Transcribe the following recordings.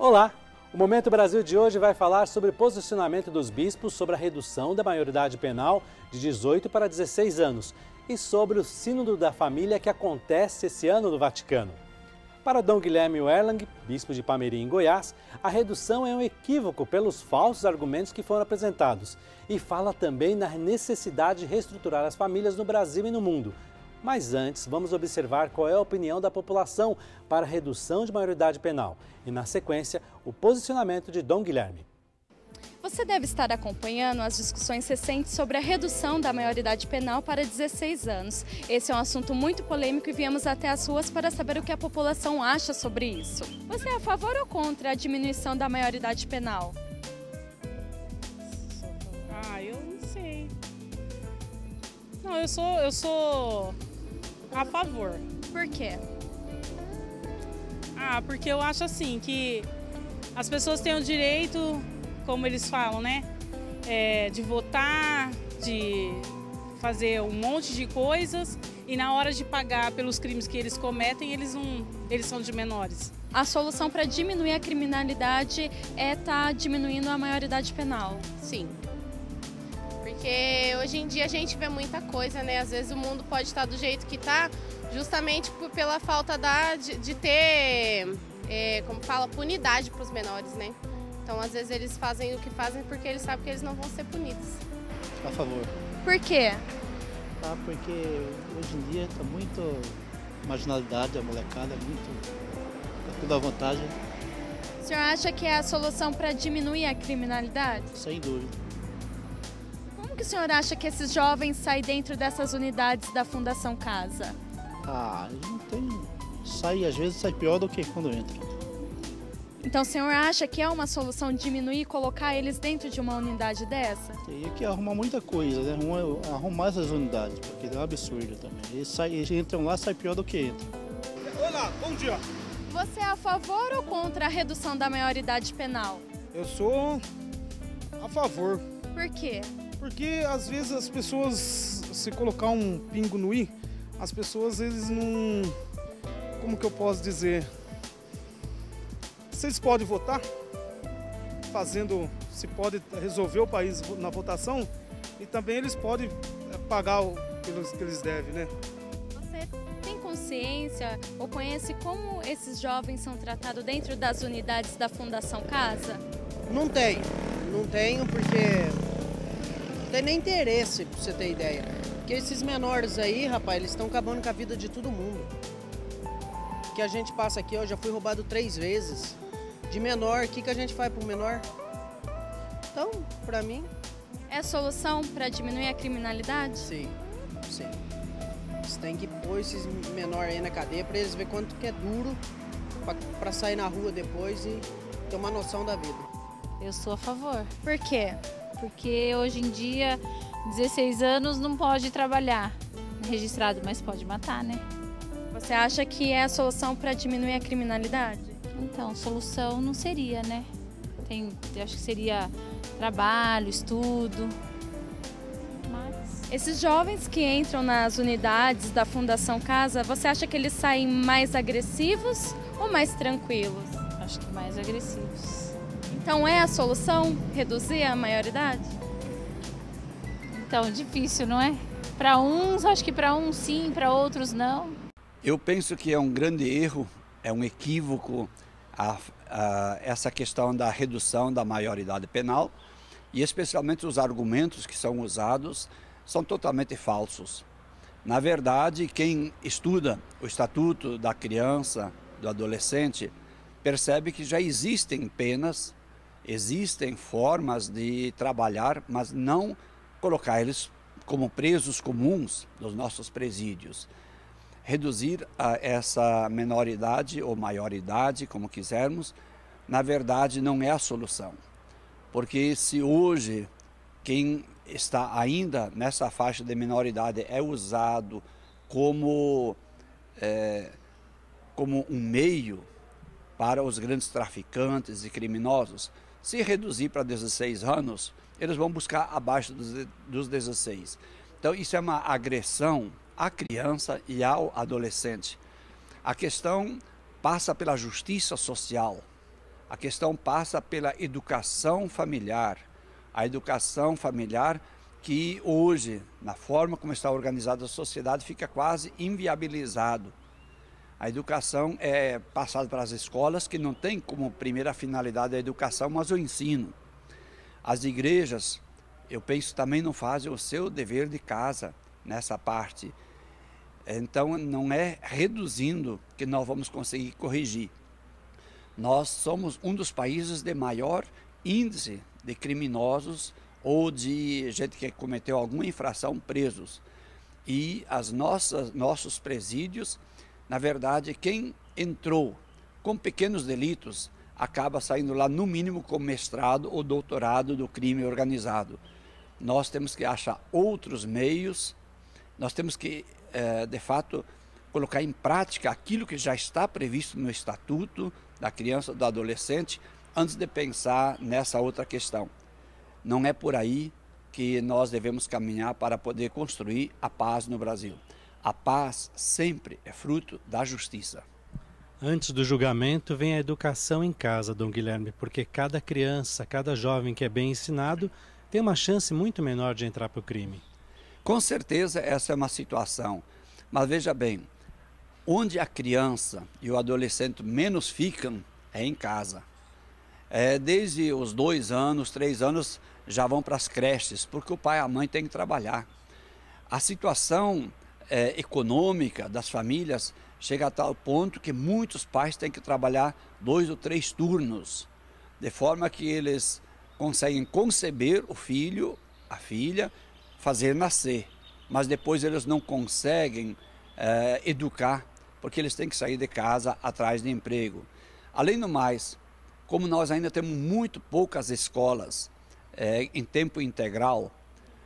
Olá! O Momento Brasil de hoje vai falar sobre o posicionamento dos bispos sobre a redução da maioridade penal de 18 para 16 anos e sobre o Sínodo da Família que acontece esse ano no Vaticano. Para Dom Guilherme Werlang, bispo de Palmeirim, em Goiás, a redução é um equívoco pelos falsos argumentos que foram apresentados e fala também na necessidade de reestruturar as famílias no Brasil e no mundo. Mas antes, vamos observar qual é a opinião da população para a redução de maioridade penal e, na sequência, o posicionamento de Dom Guilherme. Você deve estar acompanhando as discussões recentes sobre a redução da maioridade penal para 16 anos. Esse é um assunto muito polêmico e viemos até as ruas para saber o que a população acha sobre isso. Você é a favor ou contra a diminuição da maioridade penal? Eu não sei. Não, eu sou a favor. Por quê? Porque eu acho assim que as pessoas têm o direito, como eles falam, né? De votar, de fazer um monte de coisas e na hora de pagar pelos crimes que eles cometem, eles são de menores. A solução para diminuir a criminalidade é estar diminuindo a maioridade penal. Sim. Porque hoje em dia a gente vê muita coisa, né? Às vezes o mundo pode estar do jeito que está, justamente pela falta de ter, como fala, punidade para os menores, né? Então, às vezes eles fazem o que fazem porque eles sabem que eles não vão ser punidos. A favor. Por quê? Porque hoje em dia está muito marginalidade, a molecada, tá tudo à vontade. O senhor acha que é a solução para diminuir a criminalidade? Sem dúvida. Como que o senhor acha que esses jovens saem dentro dessas unidades da Fundação Casa? Não tem. Às vezes sai pior do que quando entra. Então o senhor acha que é uma solução diminuir e colocar eles dentro de uma unidade dessa? Teria que arrumar muita coisa, né? Arrumar essas unidades, porque é um absurdo também. Eles entram lá, sai pior do que entram. Olá, bom dia. Você é a favor ou contra a redução da maioridade penal? Eu sou a favor. Por quê? Porque às vezes as pessoas, se colocar um pingo no i, as pessoas eles não... Como que eu posso dizer? Vocês podem votar, se pode resolver o país na votação e também eles podem pagar pelos que eles devem, né? Você tem consciência ou conhece como esses jovens são tratados dentro das unidades da Fundação Casa? Não tenho porque não tem nem interesse, pra você ter ideia. Porque esses menores aí, rapaz, eles estão acabando com a vida de todo mundo. O que a gente passa aqui, eu já fui roubado 3 vezes. De menor, o que a gente faz pro menor? Então, pra mim... É a solução para diminuir a criminalidade? Sim. Você tem que pôr esses menores aí na cadeia pra eles verem quanto que é duro pra sair na rua depois e ter uma noção da vida. Eu sou a favor. Por quê? Porque hoje em dia, 16 anos não pode trabalhar registrado, mas pode matar, né? Você acha que é a solução para diminuir a criminalidade? Então, solução não seria, né? Eu acho que seria trabalho, estudo. Mas... Esses jovens que entram nas unidades da Fundação Casa, você acha que eles saem mais agressivos ou mais tranquilos? Acho que mais agressivos. Então é a solução reduzir a maioridade? Então, difícil, não é? Para uns, acho que para uns sim, para outros não. Eu penso que é um grande erro, é um equívoco essa questão da redução da maioridade penal e especialmente os argumentos que são usados são totalmente falsos. Na verdade, quem estuda o Estatuto da Criança, do Adolescente, percebe que já existem penas, existem formas de trabalhar, mas não colocar eles como presos comuns dos nossos presídios. Reduzir essa menoridade ou maioridade, como quisermos, na verdade não é a solução. Porque se hoje quem está ainda nessa faixa de menoridade é usado como um meio para os grandes traficantes e criminosos, se reduzir para 16 anos, eles vão buscar abaixo dos 16. Então isso é uma agressão à criança e ao adolescente. A questão passa pela justiça social. A questão passa pela educação familiar. A educação familiar que hoje, na forma como está organizada a sociedade, fica quase inviabilizado. A educação é passada para as escolas, que não tem como primeira finalidade a educação, mas o ensino. As igrejas, eu penso, também não fazem o seu dever de casa nessa parte. Então, não é reduzindo que nós vamos conseguir corrigir. Nós somos um dos países de maior índice de criminosos ou de gente que cometeu alguma infração presos. E nossos presídios, na verdade, quem entrou com pequenos delitos acaba saindo lá no mínimo com mestrado ou doutorado do crime organizado. Nós temos que achar outros meios, nós temos que, de fato, colocar em prática aquilo que já está previsto no Estatuto da Criança e do Adolescente, antes de pensar nessa outra questão. Não é por aí que nós devemos caminhar para poder construir a paz no Brasil. A paz sempre é fruto da justiça. Antes do julgamento vem a educação em casa, Dom Guilherme, porque cada criança, cada jovem que é bem ensinado tem uma chance muito menor de entrar para o crime. Com certeza essa é uma situação, mas veja bem, onde a criança e o adolescente menos ficam é em casa. Desde os 2 anos, 3 anos já vão para as creches, porque o pai e a mãe têm que trabalhar. A situação econômica das famílias chega a tal ponto que muitos pais têm que trabalhar 2 ou 3 turnos, de forma que eles conseguem conceber o filho, a filha, fazer nascer, mas depois eles não conseguem educar, porque eles têm que sair de casa atrás de emprego. Além do mais, como nós ainda temos muito poucas escolas em tempo integral,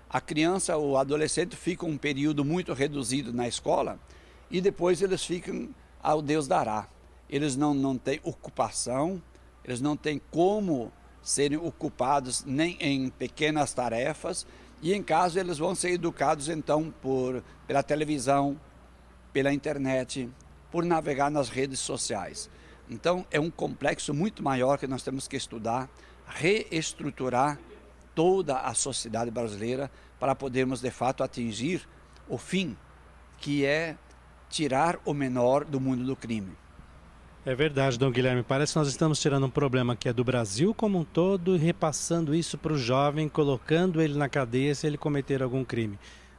a criança ou o adolescente fica um período muito reduzido na escola e depois eles ficam ao Deus dará. Eles não têm ocupação, eles não têm como serem ocupados nem em pequenas tarefas e em casa eles vão ser educados então pela televisão, pela internet, por navegar nas redes sociais. Então é um complexo muito maior que nós temos que estudar, reestruturar toda a sociedade brasileira para podermos de fato atingir o fim, que é tirar o menor do mundo do crime. É verdade, Dom Guilherme, parece que nós estamos tirando um problema que é do Brasil como um todo e repassando isso para o jovem, colocando ele na cadeia se ele cometer algum crime.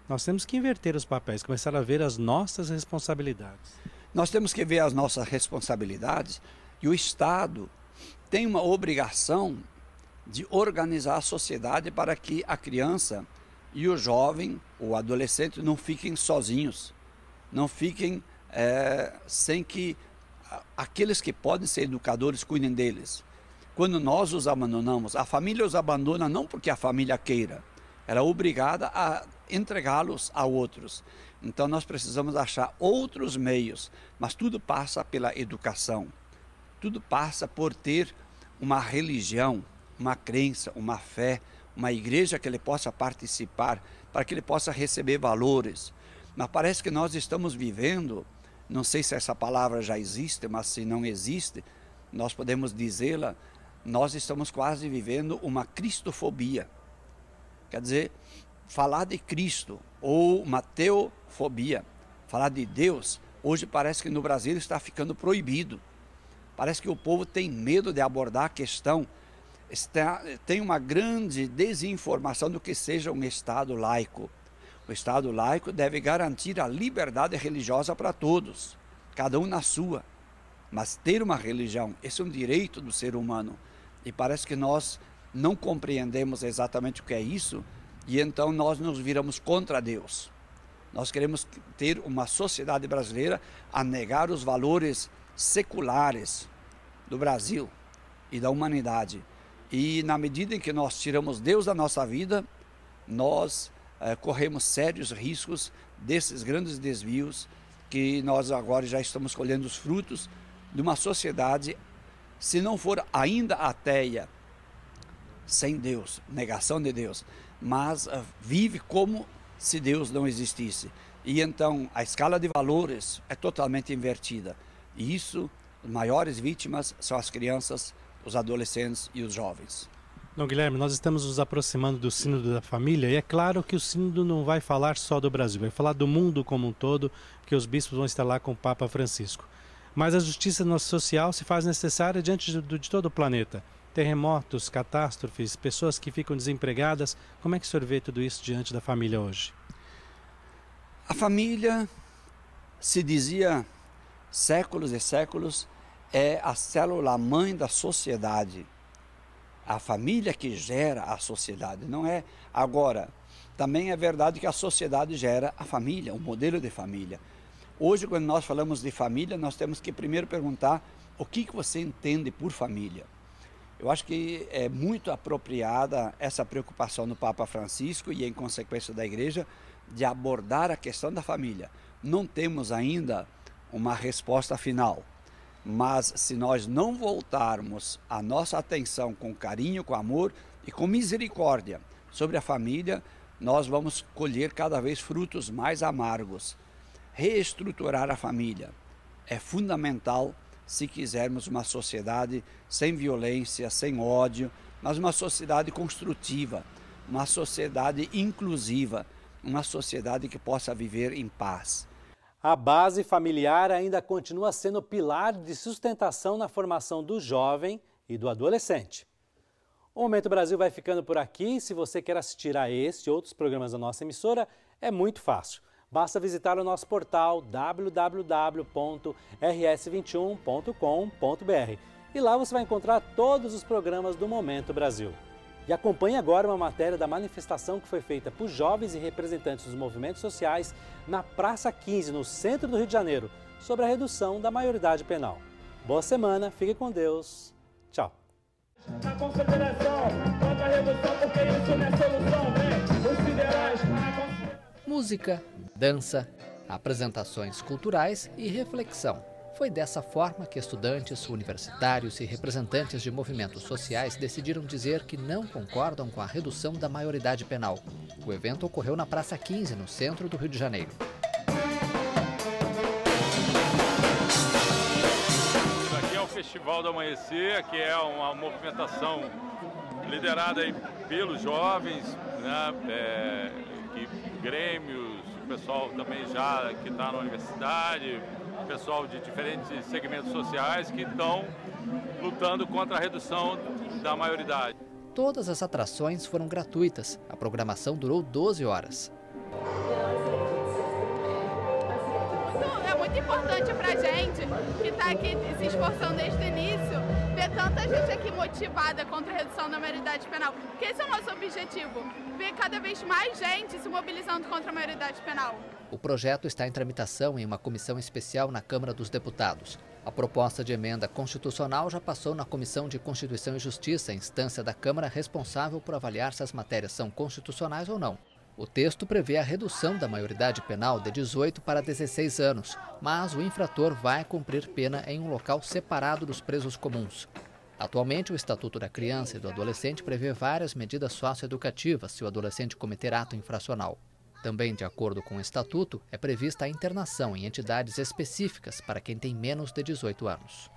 Nós temos que inverter os papéis, começar a ver as nossas responsabilidades. Nós temos que ver as nossas responsabilidades e o Estado tem uma obrigação de organizar a sociedade para que a criança e o jovem, o adolescente, não fiquem sozinhos, não fiquem sem que aqueles que podem ser educadores cuidem deles. Quando nós os abandonamos, a família os abandona não porque a família queira, ela é obrigada a entregá-los a outros. Então nós precisamos achar outros meios, mas tudo passa pela educação, tudo passa por ter uma religião, uma crença, uma fé, uma igreja que ele possa participar, para que ele possa receber valores. Mas parece que nós estamos vivendo, não sei se essa palavra já existe, mas se não existe, nós podemos dizê-la, nós estamos quase vivendo uma cristofobia. Quer dizer, falar de Cristo ou uma teofobia, falar de Deus, hoje parece que no Brasil está ficando proibido. Parece que o povo tem medo de abordar a questão. Tem uma grande desinformação do que seja um Estado laico. O Estado laico deve garantir a liberdade religiosa para todos, cada um na sua. Mas ter uma religião, esse é um direito do ser humano. E parece que nós não compreendemos exatamente o que é isso, e então nós nos viramos contra Deus. Nós queremos ter uma sociedade brasileira a negar os valores seculares do Brasil e da humanidade. E na medida em que nós tiramos Deus da nossa vida, nós corremos sérios riscos desses grandes desvios que nós agora já estamos colhendo os frutos de uma sociedade, se não for ainda ateia, sem Deus, negação de Deus, mas vive como se Deus não existisse. E então a escala de valores é totalmente invertida. E isso, as maiores vítimas são as crianças, os adolescentes e os jovens. Não, Guilherme, nós estamos nos aproximando do Sínodo da Família e é claro que o Sínodo não vai falar só do Brasil, vai falar do mundo como um todo, que os bispos vão estar lá com o Papa Francisco. Mas a justiça social se faz necessária diante de todo o planeta. Terremotos, catástrofes, pessoas que ficam desempregadas. Como é que o senhor vê tudo isso diante da família hoje? A família, se dizia séculos e séculos, é a célula mãe da sociedade. A família que gera a sociedade, não é? Agora, também é verdade que a sociedade gera a família, o modelo de família. Hoje, quando nós falamos de família, nós temos que primeiro perguntar o que você entende por família. Eu acho que é muito apropriada essa preocupação do Papa Francisco e, em consequência, da Igreja, de abordar a questão da família. Não temos ainda uma resposta final. Mas se nós não voltarmos a nossa atenção com carinho, com amor e com misericórdia sobre a família, nós vamos colher cada vez frutos mais amargos. Reestruturar a família é fundamental se quisermos uma sociedade sem violência, sem ódio, mas uma sociedade construtiva, uma sociedade inclusiva, uma sociedade que possa viver em paz. A base familiar ainda continua sendo pilar de sustentação na formação do jovem e do adolescente. O Momento Brasil vai ficando por aqui. Se você quer assistir a este e outros programas da nossa emissora, é muito fácil. Basta visitar o nosso portal www.rs21.com.br e lá você vai encontrar todos os programas do Momento Brasil. E acompanhe agora uma matéria da manifestação que foi feita por jovens e representantes dos movimentos sociais na Praça 15, no centro do Rio de Janeiro, sobre a redução da maioridade penal. Boa semana, fique com Deus. Tchau. A confederação contra a redução, porque isso não é solução, né? Os federais... Música, dança, apresentações culturais e reflexão. Foi dessa forma que estudantes, universitários e representantes de movimentos sociais decidiram dizer que não concordam com a redução da maioridade penal. O evento ocorreu na Praça 15, no centro do Rio de Janeiro. Aqui é o Festival do Amanhecer, que é uma movimentação liderada aí pelos jovens, né, grêmios, o pessoal também já que está na universidade, pessoal de diferentes segmentos sociais que estão lutando contra a redução da maioridade. Todas as atrações foram gratuitas. A programação durou 12 horas. É muito importante para a gente que está aqui se esforçando desde o início, ver tanta gente aqui motivada contra a redução da maioridade penal. Porque esse é o nosso objetivo, ver cada vez mais gente se mobilizando contra a maioridade penal. O projeto está em tramitação em uma comissão especial na Câmara dos Deputados. A proposta de emenda constitucional já passou na Comissão de Constituição e Justiça, instância da Câmara responsável por avaliar se as matérias são constitucionais ou não. O texto prevê a redução da maioridade penal de 18 para 16 anos, mas o infrator vai cumprir pena em um local separado dos presos comuns. Atualmente, o Estatuto da Criança e do Adolescente prevê várias medidas socioeducativas se o adolescente cometer ato infracional. Também, de acordo com o Estatuto, é prevista a internação em entidades específicas para quem tem menos de 18 anos.